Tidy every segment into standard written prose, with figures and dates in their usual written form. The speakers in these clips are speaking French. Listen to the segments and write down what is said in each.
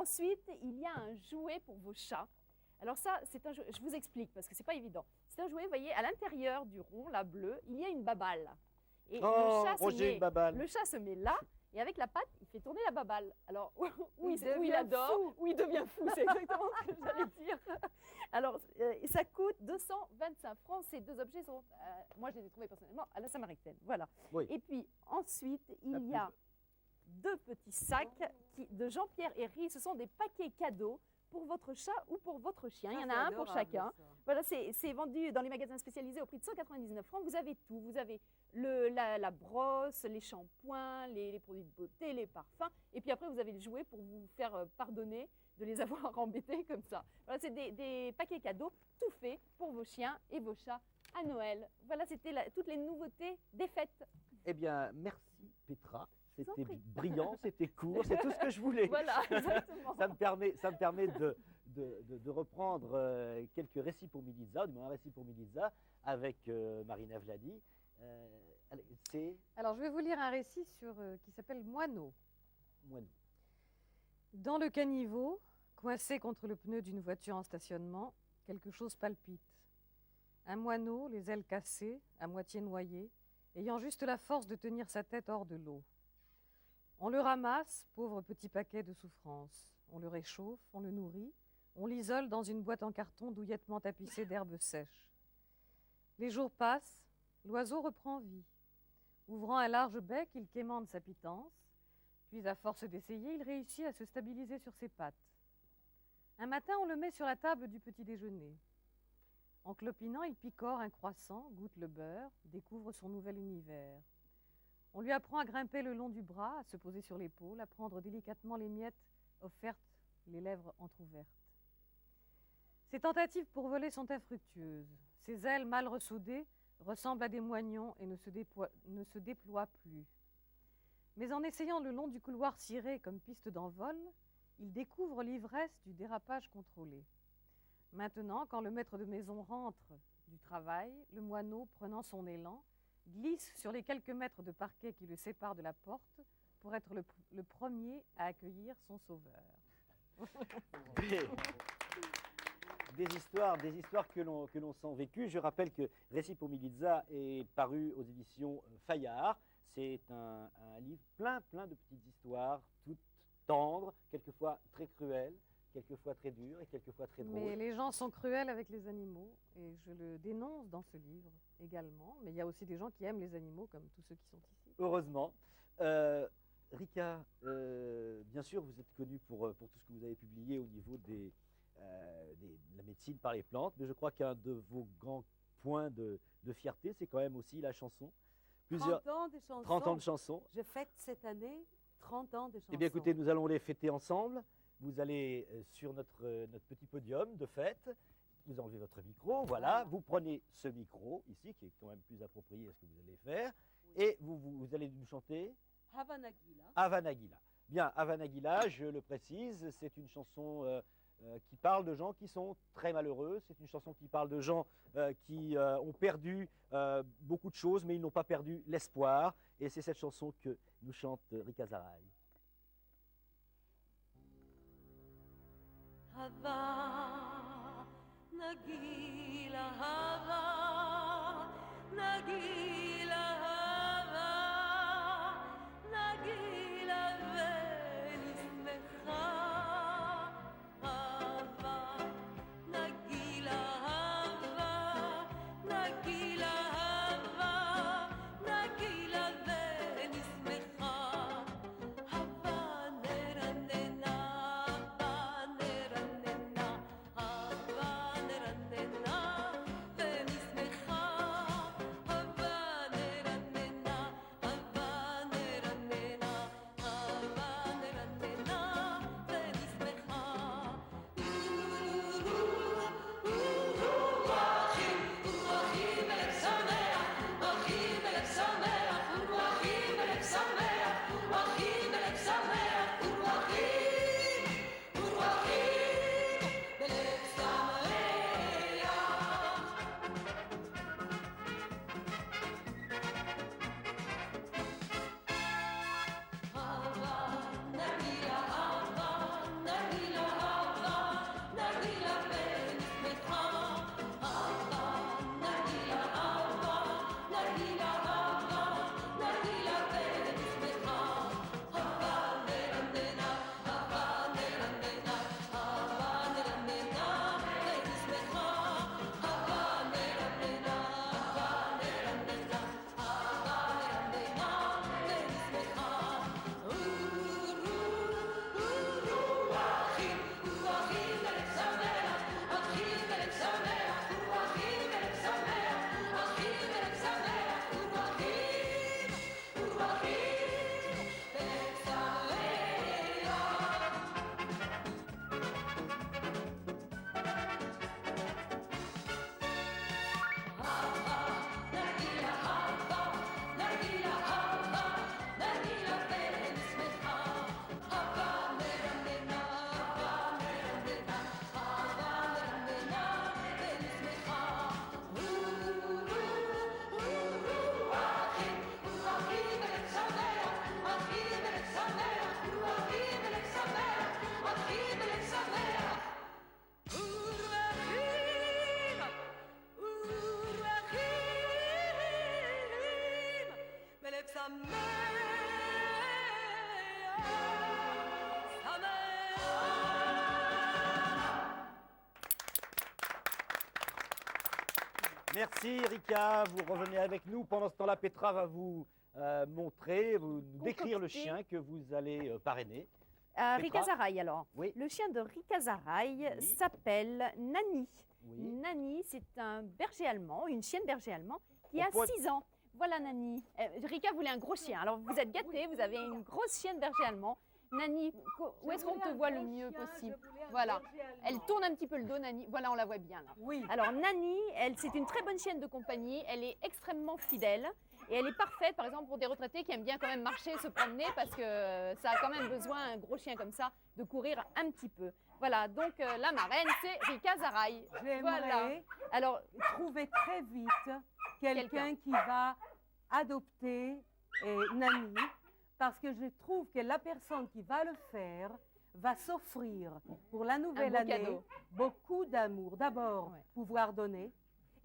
Ensuite, il y a un jouet pour vos chats. Alors ça, c'est un jouet, je vous explique parce que c'est pas évident. C'est un jouet, vous voyez, à l'intérieur du rond, là, bleu, il y a une babale. Et Roger, une babale. le chat se met là, et avec la patte, il fait tourner la babale. Alors, où il devient adore, fou. où il devient fou, c'est exactement ce que j'allais dire. Alors, ça coûte 225 francs. Ces deux objets sont, moi je les ai trouvés personnellement à la Samaritaine. Voilà. Oui. Et puis ensuite, il y a deux petits sacs de Jean-Pierre Herry. Ce sont des paquets cadeaux pour votre chat ou pour votre chien. Il y en a un pour chacun. Voilà, c'est vendu dans les magasins spécialisés au prix de 199 francs. Vous avez tout. Vous avez la brosse, les shampoings, les produits de beauté, les parfums. Et puis après, vous avez le jouet pour vous faire pardonner de les avoir embêtés comme ça. Voilà, c'est des paquets cadeaux tout faits pour vos chiens et vos chats à Noël. Voilà, c'était toutes les nouveautés des fêtes. Eh bien, merci Petra. C'était brillant, c'était court, c'est tout ce que je voulais. Voilà, exactement. Ça me permet de reprendre quelques récits pour Miliza, du moins un récit pour Miliza, avec Marina Vladi. Alors, je vais vous lire un récit qui s'appelle Moineau. Moineau. Dans le caniveau, coincé contre le pneu d'une voiture en stationnement, quelque chose palpite. Un moineau, les ailes cassées, à moitié noyé, ayant juste la force de tenir sa tête hors de l'eau. On le ramasse, pauvre petit paquet de souffrance. On le réchauffe, on le nourrit, on l'isole dans une boîte en carton douillettement tapissée d'herbes sèches. Les jours passent, l'oiseau reprend vie. Ouvrant un large bec, il quémande sa pitance, puis à force d'essayer, il réussit à se stabiliser sur ses pattes. Un matin, on le met sur la table du petit déjeuner. En clopinant, il picore un croissant, goûte le beurre, découvre son nouvel univers. On lui apprend à grimper le long du bras, à se poser sur l'épaule, à prendre délicatement les miettes offertes, les lèvres entr'ouvertes. Ses tentatives pour voler sont infructueuses. Ses ailes mal ressoudées ressemblent à des moignons et ne se déploient plus. Mais en essayant le long du couloir ciré comme piste d'envol, il découvre l'ivresse du dérapage contrôlé. Maintenant, quand le maître de maison rentre du travail, le moineau, prenant son élan, glisse sur les quelques mètres de parquet qui le séparent de la porte pour être le premier à accueillir son sauveur. Des histoires que l'on sent vécues. Je rappelle que Récit pour Miliza est paru aux éditions Fayard. C'est un livre plein de petites histoires, toutes tendres, quelquefois très cruelles, quelquefois très dures et quelquefois très drôles. Mais les gens sont cruels avec les animaux et je le dénonce dans ce livre également. Mais il y a aussi des gens qui aiment les animaux comme tous ceux qui sont ici. Heureusement. Rika, bien sûr, vous êtes connue pour tout ce que vous avez publié au niveau de la médecine par les plantes, mais je crois qu'un de vos grands points de fierté, c'est quand même aussi la chanson. 30 ans de chansons. 30 ans de chansons. Je fête cette année 30 ans de chansons. Eh bien écoutez, nous allons les fêter ensemble. Vous allez sur notre petit podium de fête, vous enlevez votre micro, voilà, vous prenez ce micro ici, qui est quand même plus approprié à ce que vous allez faire, et vous allez nous chanter Havana Gila. Havana Gila. Bien, Havana Gila, je le précise, c'est une chanson qui parle de gens qui sont très malheureux, c'est une chanson qui parle de gens qui ont perdu beaucoup de choses, mais ils n'ont pas perdu l'espoir, et c'est cette chanson que nous chante Rika Zaraï. Hava Nagila Hava Nagila Hava Nagila Venismecha Hava Nagila Hava Nagila Hava Nagila Venismecha Hava Neranena Havana Merci Rika, vous revenez avec nous. Pendant ce temps-là, Petra va vous montrer, vous nous décrire le chien que vous allez parrainer. Rika Zaraï, alors. Oui. Le chien de Rika Zaraï Oui. s'appelle Nani. Oui. Nani, c'est un berger allemand, une chienne berger allemand qui On a pourrait- 6 ans. Voilà Nani. Rika voulait un gros chien. Alors vous êtes gâtés, vous avez une grosse chienne berger allemand. Nani, où est-ce qu'on te voit le mieux possible? Voilà. Elle tourne un petit peu le dos, Nani. Voilà, on la voit bien là. Oui. Alors Nani, c'est une très bonne chienne de compagnie. Elle est extrêmement fidèle et elle est parfaite, par exemple, pour des retraités qui aiment bien quand même marcher, se promener, parce que ça a quand même besoin, un gros chien comme ça, de courir un petit peu. Voilà, donc la marraine, c'est Rika Zaraï. J'aimerais Voilà. Alors, trouver très vite Quelqu'un. quelqu'un qui va adopter Nani, parce que je trouve que la personne qui va le faire va s'offrir pour la nouvelle beau année cadeau. beaucoup d'amour. D'abord, Ouais. pouvoir donner,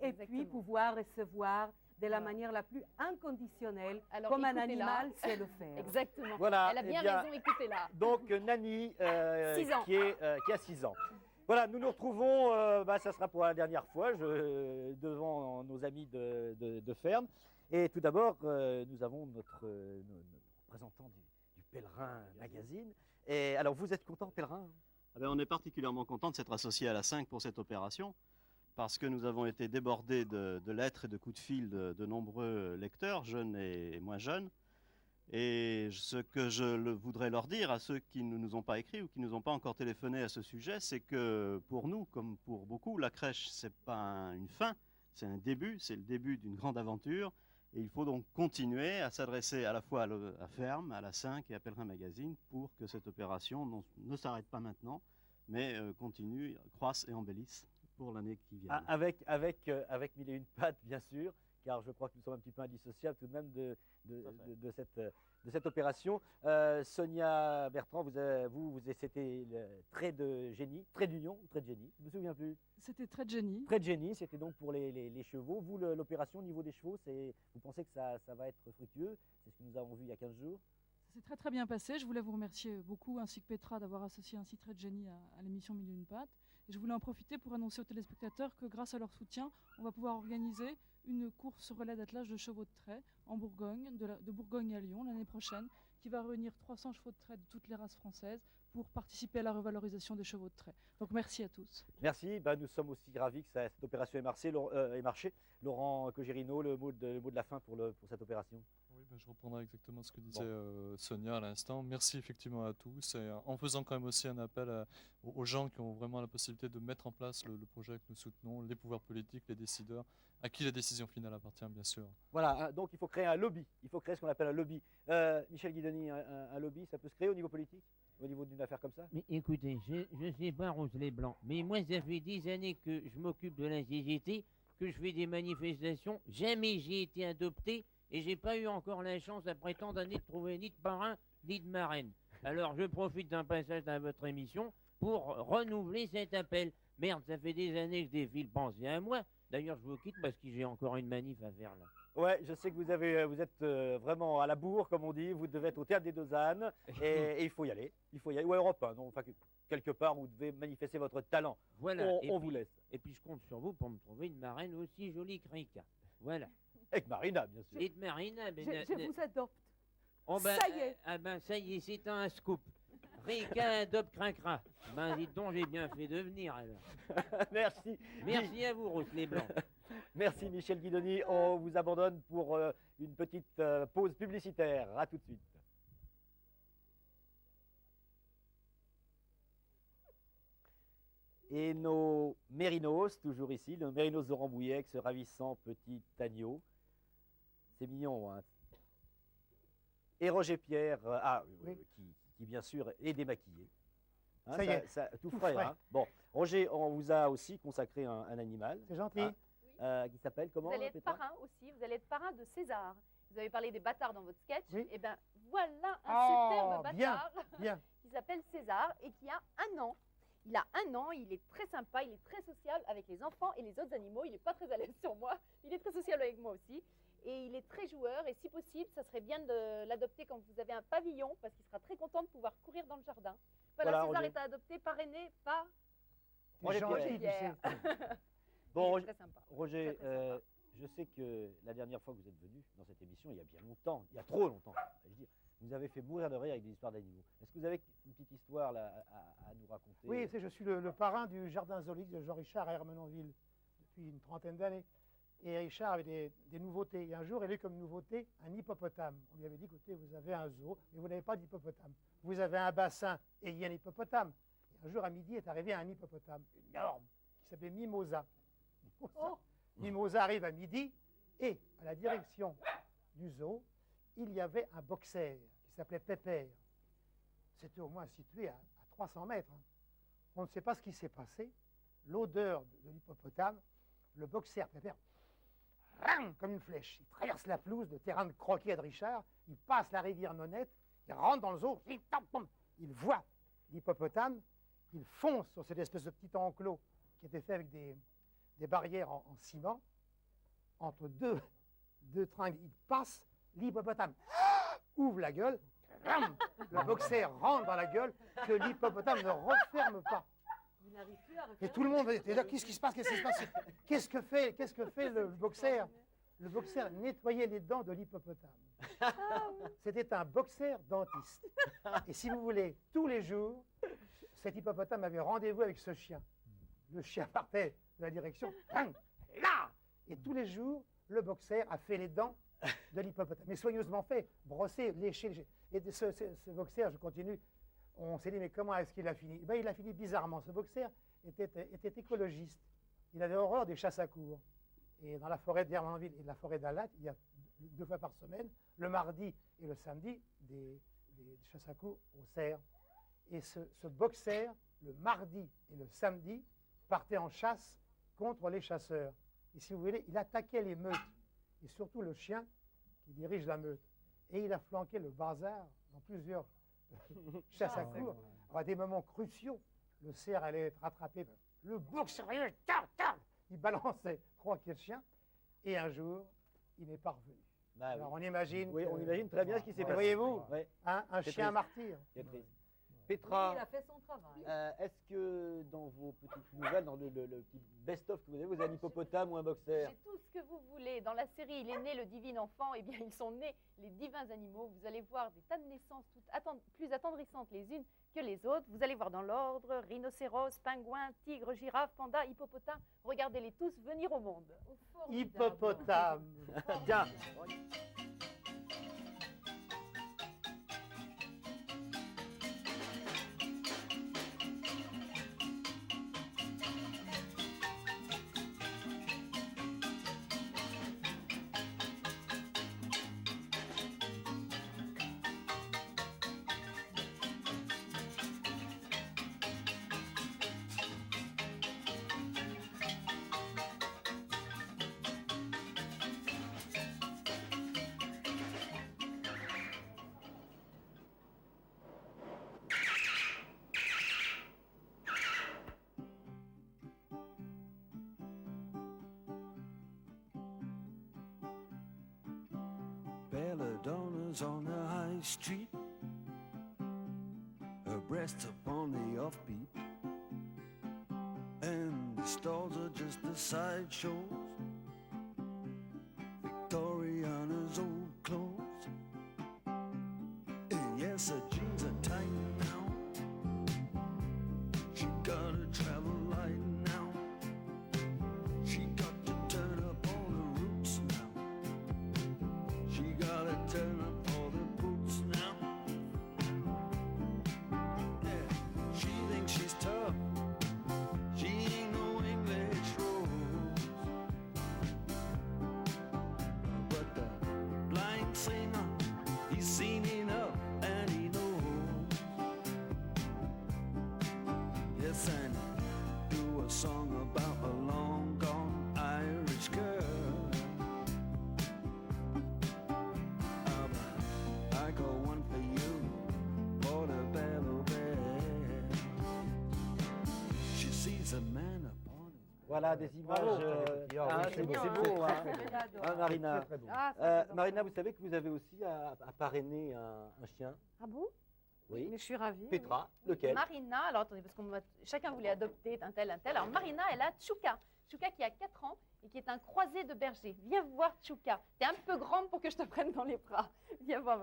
et puis Exactement. pouvoir recevoir de la Voilà. manière la plus inconditionnelle, Alors, comme un écoutez-la. animal sait le faire. exactement. Voilà, Elle a eh bien bien, raison, écoutez-la. Donc Nani, 6 ans. qui a 6 ans. Voilà, nous nous retrouvons, ça sera pour la dernière fois, devant nos amis de ferme. Et tout d'abord, nous avons notre représentant du Pèlerin Magazine. Et alors, vous êtes content, Pèlerin? Ah ben, on est particulièrement content de s'être associé à la 5 pour cette opération, parce que nous avons été débordés de lettres et de coups de fil de nombreux lecteurs, jeunes et moins jeunes. Et ce que voudrais leur dire à ceux qui ne nous ont pas écrit ou qui ne nous ont pas encore téléphoné à ce sujet, c'est que pour nous, comme pour beaucoup, la crèche, c'est pas une fin, c'est un début, c'est le début d'une grande aventure. Et il faut donc continuer à s'adresser à la fois à Ferme, à la 5 et à Pèlerin Magazine pour que cette opération ne s'arrête pas maintenant, mais continue, croisse et embellisse pour l'année qui vient. Ah, avec mille et une pattes, bien sûr, car je crois que nous sommes un petit peu indissociables tout de même de cette opération. Sonia Bertrand, c'était le trait de génie, trait d'union ou trait de génie, je ne me souviens plus. C'était très de génie. Trait de génie, c'était donc pour les chevaux. Vous, l'opération au niveau des chevaux, vous pensez que ça va être fructueux? C'est ce que nous avons vu il y a 15 jours. Ça s'est très très bien passé. Je voulais vous remercier beaucoup, ainsi que Petra, d'avoir associé ainsi Trait de génie à l'émission Mille et une pattes. Et je voulais en profiter pour annoncer aux téléspectateurs que grâce à leur soutien, on va pouvoir organiser une course relais d'attelage de chevaux de trait en Bourgogne, de Bourgogne à Lyon l'année prochaine, qui va réunir 300 chevaux de trait de toutes les races françaises pour participer à la revalorisation des chevaux de trait. Donc merci à tous. Merci, nous sommes aussi ravis que cette opération ait marché. Laurent Cogérino, le mot de la fin pour cette opération. Oui, je reprendrai exactement ce que disait Sonia à l'instant. Merci effectivement à tous, et en faisant quand même aussi un appel aux gens qui ont vraiment la possibilité de mettre en place le projet que nous soutenons, les pouvoirs politiques, les décideurs, à qui la décision finale appartient bien sûr. Voilà, donc il faut créer un lobby, il faut créer ce qu'on appelle un lobby. Michel Guidoni, un lobby, ça peut se créer au niveau politique, au niveau d'une affaire comme ça? Mais écoutez, je sais pas, Rosalie Blanc, mais moi, ça fait des années que je m'occupe de la CGT, que je fais des manifestations. Jamais j'ai été adopté et j'ai pas eu encore la chance, après tant d'années, de trouver ni de parrain ni de marraine. Alors, je profite d'un passage dans votre émission pour renouveler cet appel. Merde, ça fait des années que je défile, pensez à moi. D'ailleurs, je vous quitte parce que j'ai encore une manif à faire là. Ouais, je sais que vous êtes vraiment à la bourre, comme on dit. Vous devez être au Théâtre des Deux Ânes et il faut y aller. Il faut y aller. Ou à Europe 1, enfin, quelque part où vous devez manifester votre talent. Voilà. On vous laisse. Et puis, je compte sur vous pour me trouver une marraine aussi jolie que Rika. Voilà. Avec Marina, bien sûr. Et de Marina, Je vous adopte. oh ben, Ça y est. Ça y est, c'est un scoop. Rika adopte Cracra. Ben, dites donc, j'ai bien fait de venir alors. Merci. Merci à vous, Rosalie Blanc. Merci Michel Guidoni. On vous abandonne pour une petite pause publicitaire. À tout de suite. Et nos mérinos, toujours ici, nos mérinos de Rambouillet, avec ce ravissant petit agneau. C'est mignon, hein. Et Roger Pierre, qui bien sûr est démaquillé. Hein, Ça y est, tout tout frais. frais. Hein. Bon, Roger, on vous a aussi consacré un animal. C'est gentil. Qui s'appelle comment? Vous allez être Petra parrain aussi, vous allez être parrain de César. Vous avez parlé des bâtards dans votre sketch. Oui. Et bien voilà un Oh, superbe bien. bâtard Bien. qui s'appelle César et qui a 1 an. Il a 1 an, il est très sympa, il est très sociable avec les enfants et les autres animaux. Il n'est pas très à l'aise sur moi, il est très sociable avec moi aussi. Et il est très joueur et si possible, ça serait bien de l'adopter quand vous avez un pavillon parce qu'il sera très content de pouvoir courir dans le jardin. Voilà, Voilà, César Roger. est adopté, parrainé par C'est gentil, tu Pierre. sais. Bon, Et très sympa. Roger, Très, très sympa. je sais que la dernière fois que vous êtes venu dans cette émission, il y a bien longtemps, il y a trop longtemps, je dire, vous avez fait mourir de rire avec des histoires d'animaux. Est-ce que vous avez une petite histoire là, à nous raconter? Oui, je suis le parrain du jardin zoologique de Jean Richard à Hermenonville depuis une trentaine d'années. Et Richard avait des nouveautés. Et un jour, il a eu comme nouveauté un hippopotame. On lui avait dit, écoutez, vous avez un zoo, mais vous n'avez pas d'hippopotame. Vous avez un bassin et il y a un hippopotame. Et un jour, à midi, est arrivé un hippopotame énorme qui s'appelait Mimosa. Mimosa arrive à midi et à la direction du zoo, il y avait un boxer qui s'appelait Pépère. C'était au moins situé à 300 mètres. Hein. On ne sait pas ce qui s'est passé. L'odeur de l'hippopotame, le boxer Pépère, comme une flèche. Il traverse la pelouse, le terrain de croquet de Richard, il passe la rivière Nonette, il rentre dans le zoo, il voit l'hippopotame, il fonce sur cette espèce de petit enclos qui était fait avec des barrières en ciment. Entre deux tringles, il passe, l'hippopotame ouvre la gueule, le boxer rentre dans la gueule, que l'hippopotame ne referme pas. Il n'arrive plus à Et tout le monde était là, qu'est-ce qui se passe? Qu'est-ce que fait le boxer? Le boxer nettoyait les dents de l'hippopotame. C'était un boxer dentiste. Et si vous voulez, tous les jours, cet hippopotame avait rendez-vous avec ce chien. Le chien partait de la direction, là! Et tous les jours, le boxer a fait les dents de l'hippopotame. Mais soigneusement fait, brossé, léché. Et ce boxer, je continue, on s'est dit, mais comment est-ce qu'il a fini? Ben, il a fini bizarrement. Ce boxer était écologiste. Il avait horreur des chasses à courre. Et dans la forêt d'Hermenonville et de la forêt d'Alac, il y a 2 fois par semaine, le mardi et le samedi, des chasses à courre au cerf. Et ce boxer, le mardi et le samedi, partait en chasse contre les chasseurs. Et si vous voulez, il attaquait les meutes, et surtout le chien qui dirige la meute. Et il a flanqué le bazar dans plusieurs chasses à courre. À des moments cruciaux, le cerf allait être rattrapé. Le boxer, il balançait 3-4 chiens, et un jour, il n'est pas revenu. Bah, Alors oui. on imagine. Oui, on imagine très bien ce qui s'est passé. Voyez-vous, Ouais. un C'est chien triste. martyr. C'est triste. Petra, Il a fait son travail. est-ce que dans vos petites nouvelles, dans le petit best-of que vous avez un hippopotame ou un boxer? J'ai tout ce que vous voulez. Dans la série Il est né le divin enfant, eh bien ils sont nés les divins animaux. Vous allez voir des tas de naissances toutes plus attendrissantes les unes que les autres. Vous allez voir dans l'ordre rhinocéros, pingouin, tigre, girafe, panda, hippopotame. Regardez-les tous venir au monde. Hippopotame. Tiens. Belladonna's on the high street, her breasts upon the offbeat, and the stalls are just the sideshows, Victoriana's old clothes. And yes, her jeans are tight now, she gotta travel light now, she got to turn up all the roots now, she gotta turn up all the boots now. Yeah, she thinks she's tough, she ain't no English rose. But the blind singer, he's seen enough and he knows. Yes, and do a song about a long gone Irish girl. I got one for you, Portobello Belle. She sees a man upon his Voilà des images. Bravo. C'est beau, mignon, c'est beau, hein. J'adore. Marina. Très beau. Ah, ça, c'est Marina, vous savez que vous avez aussi à parrainer un chien. Ah bon? Oui. Mais je suis ravie. Petra, lequel? Marina, alors attendez, parce que chacun voulait adopter un tel. Alors Marina, elle a Tchouka. Tchouka qui a 4 ans et qui est un croisé de berger. Viens voir Tchouka. Tu es un peu grande pour que je te prenne dans les bras. Viens voir.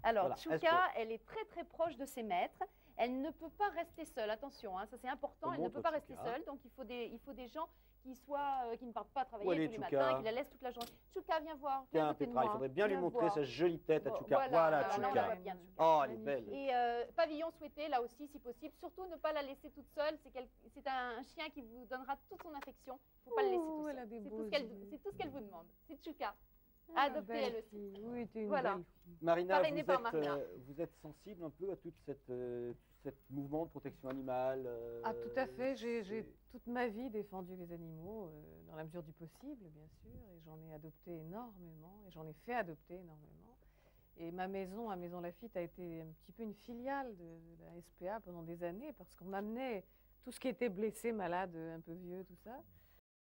Alors Voilà, Tchouka, elle est très très proche de ses maîtres. Elle ne peut pas rester seule. Attention, hein, ça c'est important. On Elle ne montre peut pas rester Tchouka. seule. Donc il faut des gens qui ne partent pas Où elle travailler est, tous les Tchouka? matins et qui la laissent toute la journée. Tchouka, viens voir. Viens à Tiens, côté de Petra, il moi. faudrait bien lui Viens montrer voir. sa jolie tête à Bon, Tchouka. Voilà, là, on Tchouka. voit bien Tchouka. Oh, elle est belle. Et pavillon souhaité, là aussi, si possible. Surtout ne pas la laisser toute seule. C'est un chien qui vous donnera toute son affection. Il ne faut pas le laisser tout Elle a seul. des C'est beaux tout ce qu'elle yeux. c'est tout ce qu'elle vous demande. C'est Tchouka. Ah, Adoptez belle elle aussi. fille. Oui, tu es une Voilà. belle fille. Marina, Parrainée par Marina. vous êtes sensible un peu à toute cette mouvement de protection animale Ah, tout à fait. J'ai c'est- toute ma vie défendu les animaux, dans la mesure du possible, bien sûr. Et j'en ai adopté énormément. Et j'en ai fait adopter énormément. Et ma maison, à Maison Lafitte, a été un petit peu une filiale de la SPA pendant des années, parce qu'on amenait tout ce qui était blessé, malade, un peu vieux, tout ça.